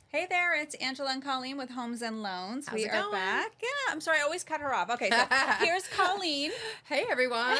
Hey there, it's Angela and Colleen with Homes and Loans. How's We it are going? back. Yeah, I'm sorry, I always cut her off. Okay, so here's Colleen. Hey everyone,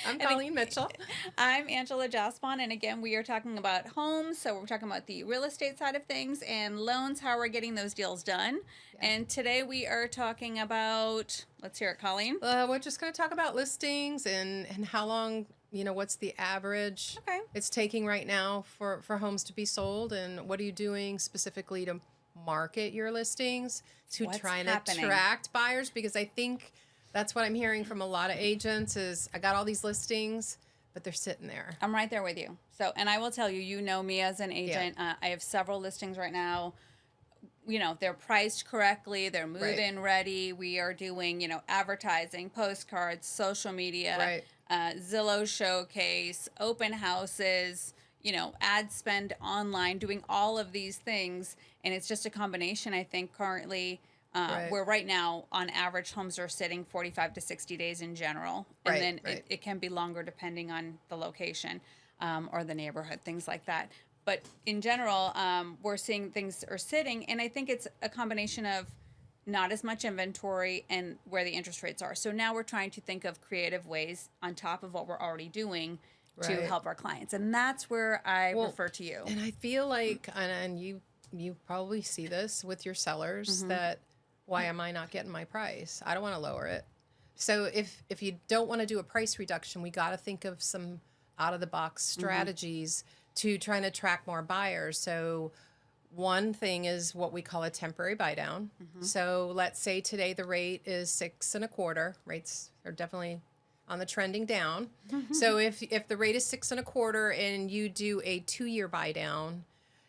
I'm And Colleen Mitchell. I'm Angela Jospon, and again, we are talking about homes. So we're talking about the real estate side of things and loans, how we're getting those deals done. Yeah. And today we are talking about, let's hear it, Colleen. We're just going to talk about listings and how long, what's the average Okay. it's taking right now for homes to be sold, and what are you doing specifically to market your listings to What's try and happening? attract buyers, because I think that's what I'm hearing from a lot of agents is I got all these listings, but they're sitting there. I'm right there with you. So, and I will tell you, you know me as an agent. I have several listings right now. They're priced correctly. They're move-in ready. We are doing, advertising, postcards, social media, Zillow showcase, open houses, ad spend online, doing all of these things. And it's just a combination, I think, currently, where right now, on average, homes are sitting 45 to 60 days in general. And then it can be longer depending on the location or the neighborhood, things like that. But in general, we're seeing things are sitting, and I think it's a combination of not as much inventory and where the interest rates are. So now we're trying to think of creative ways on top of what we're already doing to help our clients, and that's where I refer to you. And I feel like, and you probably see this with your sellers, that why am I not getting my price? I don't want to lower it. So if you don't want to do a price reduction, we got to think of some out of the box strategies to try and attract more buyers. So one thing is what we call a temporary buy down. So let's say today the rate is 6.25. Rates are definitely on the trending down. So if the rate is 6.25 and you do a 2-year buy down,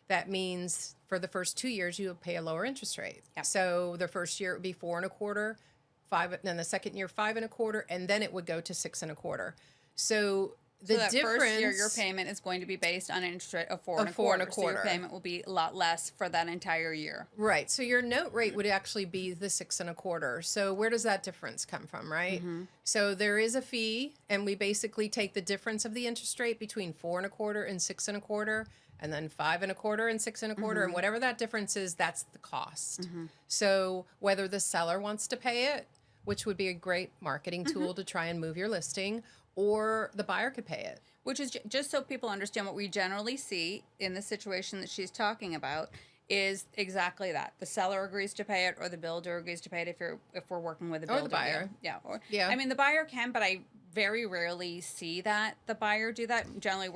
that means for the first 2 years you will pay a lower interest rate. So the first year it would be 4.25, then the second year 5.25, and then it would go to 6.25. So that difference, first year, your payment is going to be based on an interest rate of 4.25. So your payment will be a lot less for that entire year. Right. So your note rate would actually be the 6.25. So where does that difference come from, right? So there is a fee, and we basically take the difference of the interest rate between 4.25 and 6.25, and then 5.25 and 6.25, and whatever that difference is, that's the cost. So whether the seller wants to pay it, which would be a great marketing tool to try and move your listing, or the buyer could pay it. Which is just so people understand what we generally see in the situation that she's talking about is exactly that. The seller agrees to pay it, or the builder agrees to pay it if we're working with a builder. Or the buyer. I mean, the buyer can, but I very rarely see that the buyer do that. Generally,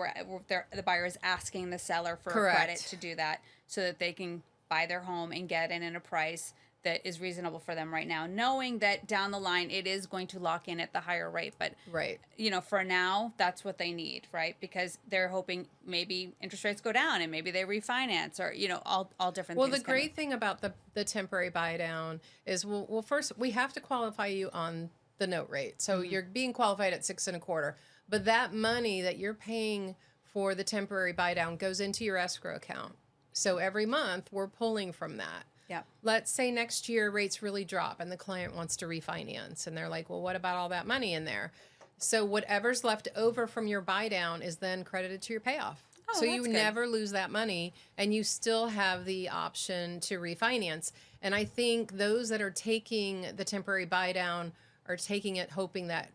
the buyer is asking the seller for credit to do that so that they can buy their home and get it in a price that is reasonable for them right now, knowing that down the line it is going to lock in at the higher rate. But for now, that's what they need, right? Because they're hoping maybe interest rates go down and maybe they refinance, or all different things. Well, the great thing about the temporary buy down is, well, first we have to qualify you on the note rate. So you're being qualified at 6.25, but that money that you're paying for the temporary buy down goes into your escrow account. So every month we're pulling from that. Let's say next year rates really drop and the client wants to refinance, and they're like, well, what about all that money in there? So whatever's left over from your buy down is then credited to your payoff. So you never lose that money, and you still have the option to refinance. And I think those that are taking the temporary buy down are taking it hoping that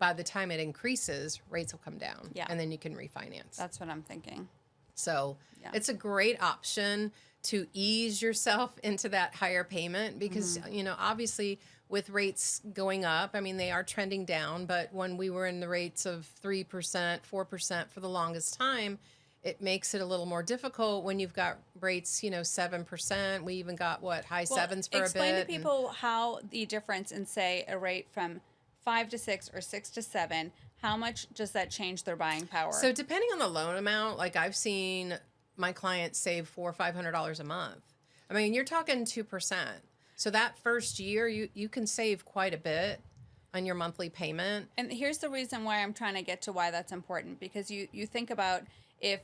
by the time it increases, rates will come down, and then you can refinance. That's what I'm thinking. So it's a great option to ease yourself into that higher payment, because, obviously with rates going up, I mean, they are trending down, but when we were in the rates of 3%, 4% for the longest time, it makes it a little more difficult when you've got rates, 7%. We even got high sevens for a bit. Explain to people how the difference in, say, a rate from 5 to 6 or 6 to 7, how much does that change their buying power? So depending on the loan amount, like I've seen my clients save $400 or $500 a month. I mean, you're talking 2%. So that first year, you can save quite a bit on your monthly payment. And here's the reason why I'm trying to get to why that's important, because you think about if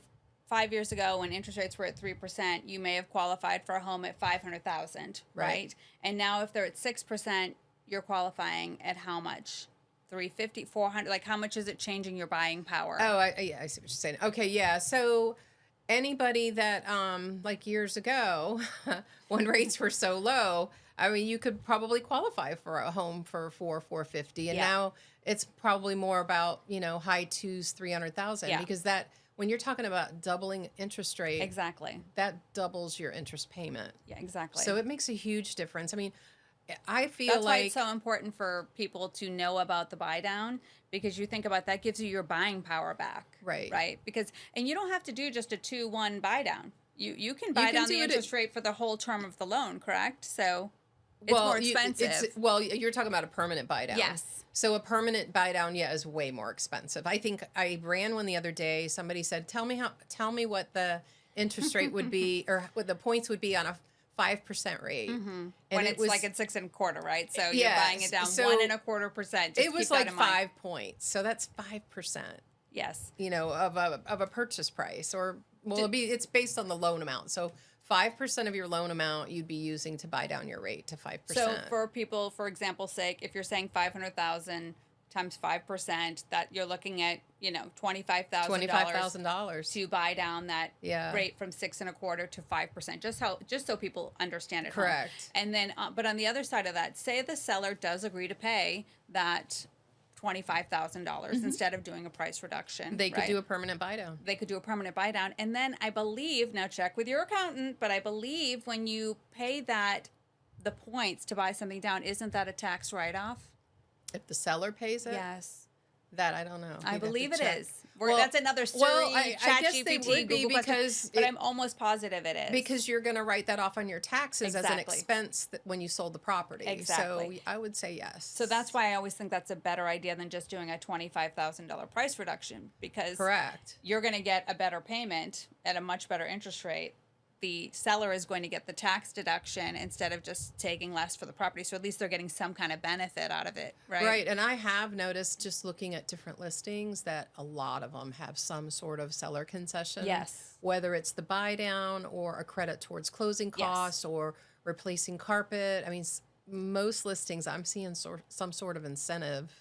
5 years ago when interest rates were at 3%, you may have qualified for a home at $500,000, right? And now if they're at 6%, you're qualifying at how much? 350, 400. Like, how much is it changing your buying power? Oh, I see what you're saying. Okay, yeah. So anybody that like years ago when rates were so low, I mean, you could probably qualify for a home for 450, and Yeah. now it's probably more about, you know, high twos, 300,000, Yeah. because that, when you're talking about doubling interest rate, Exactly. that doubles your interest payment. Yeah, exactly. So it makes a huge difference. I mean, I feel That's why like it's so important for people to know about the buy down, because you think about that gives you your buying power back. Right. Right. Because, and you don't have to do just a 2-1 buy down. You can buy can down do the it interest rate for the whole term of the loan, correct? So it's well, more expensive. well, you're talking about a permanent buy down. Yes. So a permanent buy down, yeah, is way more expensive. I think I ran one the other day. Somebody said, tell me what the interest rate would be, or what the points would be on a 5% rate. And When it it's was like at 6.25, right? So you're yeah, buying it down so 1.25%. it was like 5 points. So that's 5%, Yes. you know, of a purchase price, or well, it's based on the loan amount. So 5% of your loan amount you'd be using to buy down your rate to 5%. So for people, for example's sake, if you're saying 500,000 times 5%, that you're looking at, you know, $25,000 to buy down that Yeah. rate from 6.25 to 5%. Just so people understand it. Correct. And then, but on the other side of that, say the seller does agree to pay that $25,000 instead of doing a price reduction. They could right? do a permanent buy down. They could do a permanent buy down. And then I believe, now check with your accountant, but I believe when you pay the points to buy something down, isn't that a tax write-off? If the seller pays it? Yes. That I don't know. I We'd have believe to it check. is. That's another Siri, I guess they ChatGPT, would be Google question, because but I'm almost positive it is. because you're going to write that off on your taxes as an Exactly. expense when you sold the property. Exactly. So I would say yes. So that's why I always think that's a better idea than just doing a $25,000 price reduction, because correct. you're going to get a better payment at a much better interest rate. The seller is going to get the tax deduction instead of just taking less for the property. So at least they're getting some kind of benefit out of it, right? Right. And I have noticed, just looking at different listings, that a lot of them have some sort of seller concession. Yes. Whether it's the buy down or a credit towards closing costs or replacing carpet. I mean, most listings I'm seeing some sort of incentive.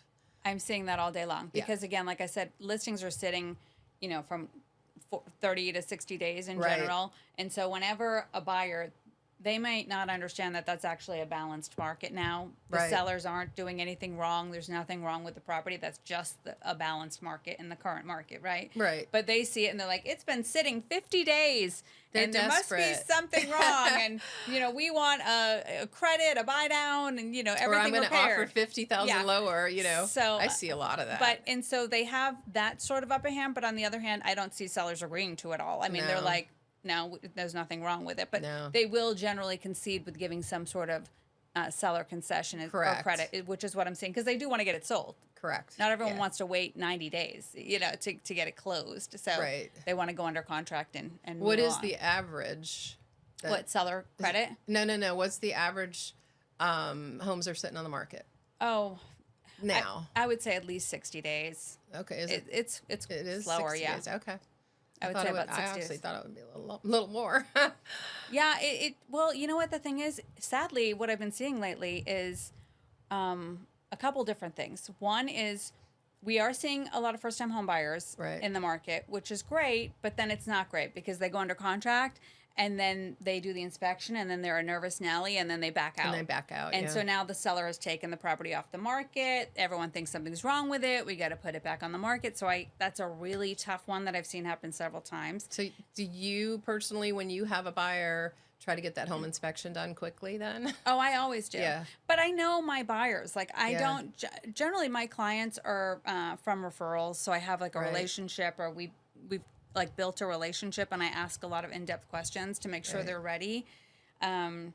I'm seeing that all day long because, again, like I said, listings are sitting, you know, from 30 to 60 days in general. And so whenever a buyer, they might not understand that that's actually a balanced market now. The sellers aren't doing anything wrong. There's nothing wrong with the property. That's just a balanced market in the current market, right? Right. But they see it and they're like, it's been sitting 50 days. They're and there desperate. must be something wrong. And, you know, we want a credit, a buy down, and, you know, everything repaired. Or I'm going to offer 50,000 Yeah. lower, you know. So I see a lot of that. But, and so they have that sort of upper hand. But on the other hand, I don't see sellers agreeing to it all. I mean, they're No. like, no, there's nothing wrong with it. But No. they will generally concede with giving some sort of seller concession or Correct. credit, which is what I'm saying, because they do want to get it sold. Correct. Not everyone wants to wait 90 days, you know, to get it closed. So they want to go under contract and what move is on. the average? What, seller credit? No. What's the average homes are sitting on the market Oh, now? I would say at least 60 days. Okay. Is it? It's It is slower, 60 yeah. days. Okay. I would thought say it would- about 60 I actually days. thought it would be a little more. Yeah, well, you know what the thing is? Sadly, what I've been seeing lately is a couple different things. One is we are seeing a lot of first-time home buyers in the market, which is great, but then it's not great because they go under contract and then they do the inspection and then they're a nervous Nelly and then they back out. And so now the seller has taken the property off the market. Everyone thinks something's wrong with it. We got to put it back on the market. So that's a really tough one that I've seen happen several times. So do you personally, when you have a buyer, try to get that home inspection done quickly then? Oh, I always do. Yeah. But I know my buyers. Like, I don't, generally my clients are from referrals. So I have like a relationship, or we've like built a relationship, and I ask a lot of in-depth questions to make sure they're ready. And,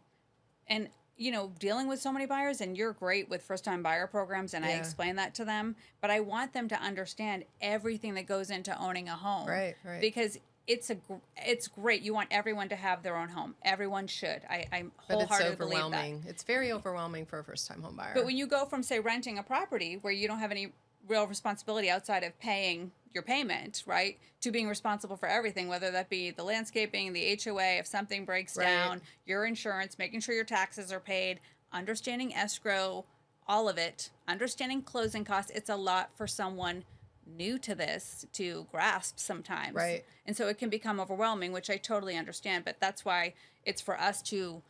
you know, dealing with so many buyers, and you're great with first-time buyer programs, and I explain that to them. But I want them to understand everything that goes into owning a home. Right. Because it's great. You want everyone to have their own home. Everyone should. I But it's wholeheartedly believe that. overwhelming. It's very overwhelming for a first-time home buyer. But when you go from, say, renting a property where you don't have any real responsibility outside of paying your payment, right, to being responsible for everything, whether that be the landscaping, the HOA, if something breaks down, your insurance, making sure your taxes are paid, understanding escrow, all of it, understanding closing costs, it's a lot for someone new to this to grasp sometimes. Right. And so it can become overwhelming, which I totally understand. But that's why it's for us to,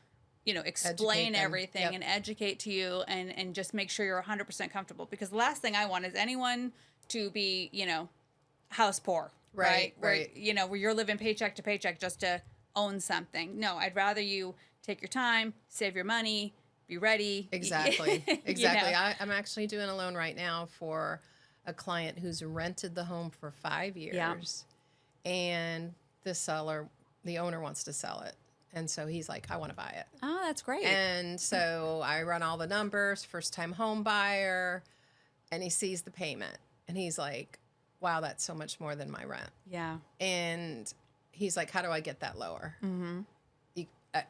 explain them. everything Yep. and educate to you and just make sure you're 100% comfortable. Because the last thing I want is anyone to be, house poor. Right, Where, right. where you're living paycheck to paycheck just to own something. No, I'd rather you take your time, save your money, be ready. Exactly. Exactly. You know? I'm actually doing a loan right now for a client who's rented the home for 5 years, and the owner wants to sell it. And so he's like, I want to buy it. Oh, that's great. And so I run all the numbers, first time home buyer, and he sees the payment and he's like, wow, that's so much more than my rent. Yeah. And he's like, how do I get that lower? Mm-hmm.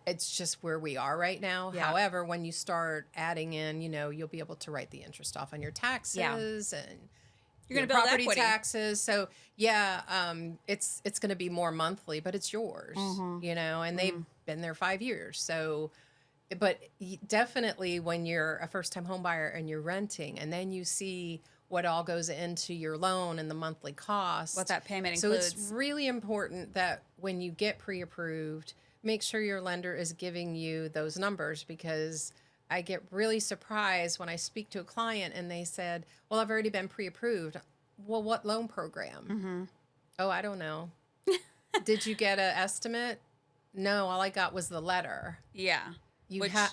It's just where we are right now. Yeah. However, when you start adding in, you'll be able to write the interest off on your taxes and You're going to your build property equity. taxes. So yeah, it's going to be more monthly, but it's yours, and they've been there 5 years. So, but definitely when you're a first time home buyer and you're renting and then you see what all goes into your loan and the monthly cost. What that payment So includes. it's really important that when you get pre-approved, make sure your lender is giving you those numbers, because I get really surprised when I speak to a client and they said, well, I've already been pre-approved. Well, what loan program? Mm-hmm. Oh, I don't know. Did you get an estimate? No, all I got was the letter. Yeah. We have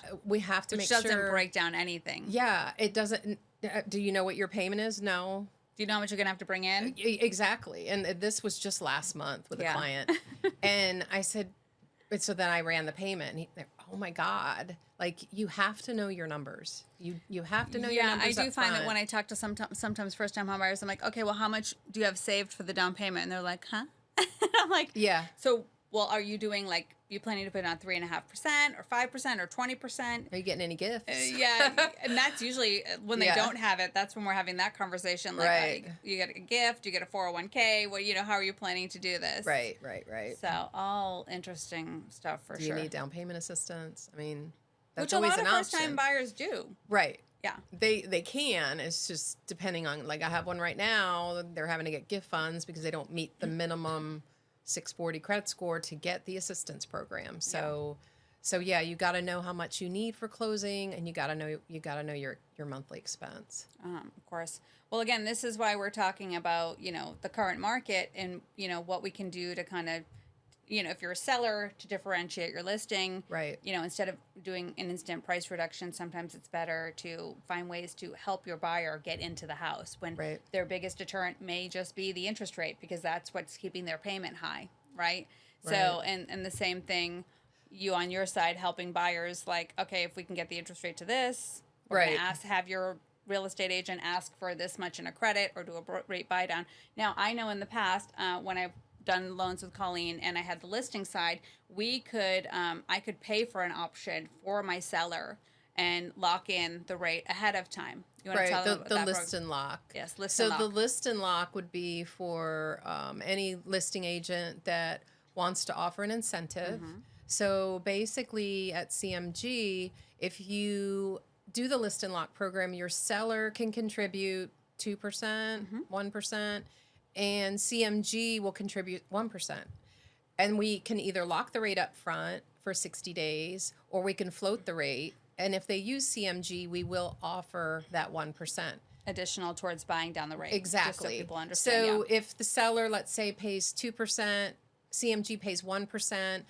to make sure. Which doesn't break down anything. Yeah, it doesn't. Do you know what your payment is? No. Do you know how much you're going to have to bring in? Exactly. And this was just last month with a client. And I said, so then I ran the payment. And oh my God. Like, you have to know your numbers. You have to know your numbers. I do find that when I talk to sometimes first time home buyers, I'm like, okay, well, how much do you have saved for the down payment? And they're like, huh? I'm like, yeah. So, well, are you doing you planning to put it on 3.5% or 5% or 20%? Are you getting any gifts? Yeah. And that's usually when they don't have it. That's when we're having that conversation. Like, right. You get a gift, you get a 401k. Well, how are you planning to do this? Right. So all interesting stuff for sure. Do you need down payment assistance? I mean, that's always an option. Which a lot of first-time buyers do. Right. Yeah. They can. It's just depending on, like, I have one right now. They're having to get gift funds because they don't meet the minimum 640 credit score to get the assistance program. So yeah, you got to know how much you need for closing, and you got to know your monthly expense. Of course. Well, again, this is why we're talking about, the current market and, what we can do to kind of, if you're a seller, to differentiate your listing. Right. Instead of doing an instant price reduction, sometimes it's better to find ways to help your buyer get into the house when their biggest deterrent may just be the interest rate, because that's what's keeping their payment high, right? So, and the same thing, you on your side helping buyers, like, okay, if we can get the interest rate to this, we're going to have your real estate agent ask for this much in a credit or do a rate buy down. Now, I know in the past when I've done loans with Colleen and I had the listing side, we could I could pay for an option for my seller and lock in the rate ahead of time. You want to tell them about the that list and lock? Yes, list and lock. So the list and lock would be for any listing agent that wants to offer an incentive. Mm-hmm. So basically at CMG, if you do the list and lock program, your seller can contribute 2%, 1%, and CMG will contribute 1%. And we can either lock the rate up front for 60 days, or we can float the rate. And if they use CMG, we will offer that 1%. Additional towards buying down the rate. Exactly. Just so people understand. So if the seller, let's say, pays 2%, CMG pays 1%,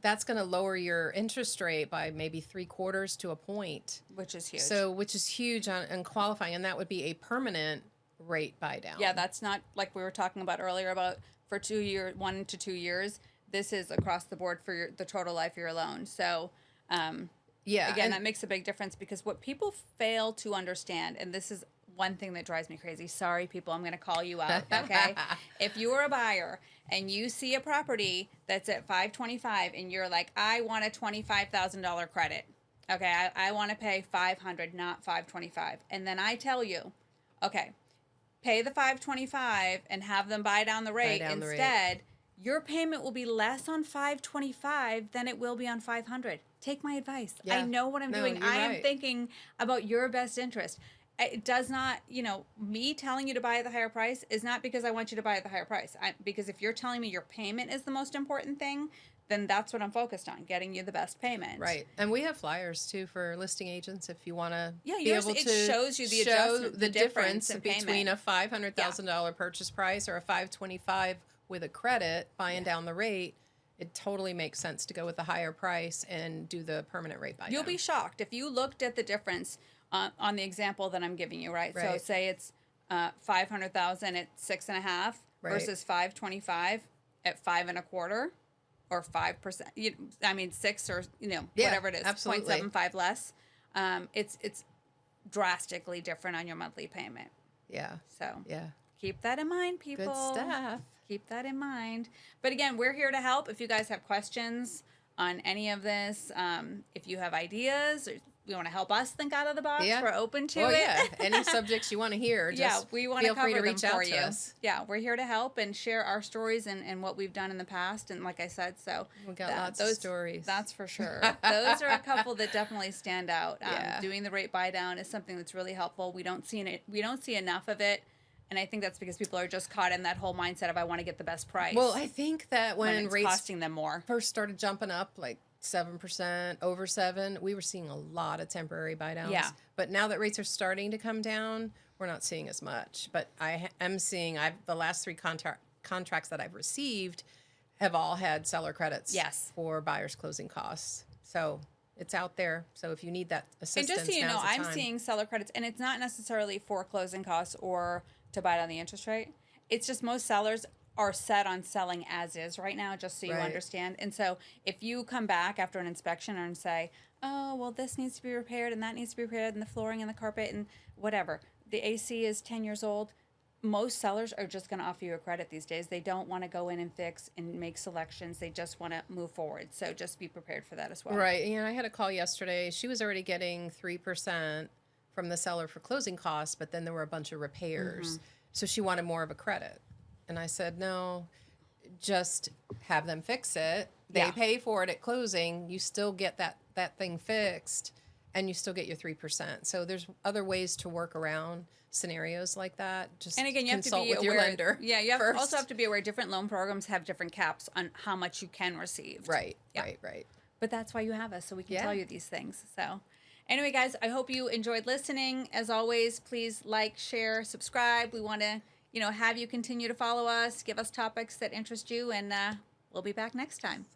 that's going to lower your interest rate by maybe 3/4 to a point. Which is huge. Which is huge on qualifying, and that would be a permanent rate buy down. Yeah, that's not like we were talking about earlier about for 1 to 2 years. This is across the board for the total life of your loan. So, again, that makes a big difference, because what people fail to understand, and this is one thing that drives me crazy. Sorry, people, I'm going to call you out, okay? If you're a buyer and you see a property that's at $525 and you're like, I want a $25,000 credit. Okay, I want to pay $500, not $525. And then I tell you, okay, pay the $525 and have them buy down the rate instead. Your payment will be less on $525 than it will be on $500. Take my advice. Yeah. I know what I'm doing. I am thinking about your best interest. it does not, me telling you to buy at the higher price is not because I want you to buy at the higher price. Because if you're telling me your payment is the most important thing, then that's what I'm focused on, getting you the best payment. Right. And we have flyers too for listing agents if you want to be yours, able it to shows you the show adjustment, the difference in between payment. a $500,000 purchase price or a $525,000 with a credit buying down the rate. It totally makes sense to go with the higher price and do the permanent rate buy down. You'll be shocked if you looked at the difference on the example that I'm giving you, right? So Right. say it's 500,000 at 6.5 Right. versus 525 at 5.25 or 5%. 6 or Yeah, whatever it is, absolutely. 0.75 less. It's drastically different on your monthly payment. Yeah. So Yeah. keep that in mind, people. Good stuff. Keep that in mind. But again, we're here to help. If you guys have questions on any of this, if you have ideas or you want to help us think out of the box, Yeah. we're open to Well, it. yeah. Any subjects you want to hear, just we want to feel cover free to them reach for out you. to us. Yeah, we're here to help and share our stories and what we've done in the past. And like I said, so We got lots of stories. That's for sure. Those are a couple that definitely stand out. Yeah. Doing the rate buy down is something that's really helpful. We don't see enough of it. And I think that's because people are just caught in that whole mindset of I want to get the best price. Well, I think that when it's rates costing them more. first started jumping up like 7%, over 7, we were seeing a lot of temporary buy downs. Yeah. But now that rates are starting to come down, we're not seeing as much. But I am seeing the last 3 contracts that I've received have all had seller credits Yes. for buyers' closing costs. So it's out there. So if you need that And assistance, just so you know, now's the I'm time. seeing seller credits, and it's not necessarily for closing costs or to buy down the interest rate. It's just most sellers are set on selling as is right now, just so you Right. understand. And so if you come back after an inspection and say, oh, well, this needs to be repaired and that needs to be repaired and the flooring and the carpet and whatever, the AC is 10 years old, most sellers are just going to offer you a credit these days. They don't want to go in and fix and make selections. They just want to move forward. So just be prepared for that as well. Right. And I had a call yesterday. She was already getting 3% from the seller for closing costs, but then there were a bunch of repairs. Mm-hmm. So she wanted more of a credit. And I said, no, just have them fix it. They Yeah. pay for it at closing. You still get that thing fixed and you still get your 3%. So there's other ways to work around scenarios like that. Just And again, you have to consult be with aware. your lender. Yeah, you first. also have to be aware different loan programs have different caps on how much you can receive. Right, Yeah. right. But that's why you have us, so we can Yeah. tell you these things. So anyway, guys, I hope you enjoyed listening. As always, please like, share, subscribe. We want to, have you continue to follow us, give us topics that interest you, and we'll be back next time.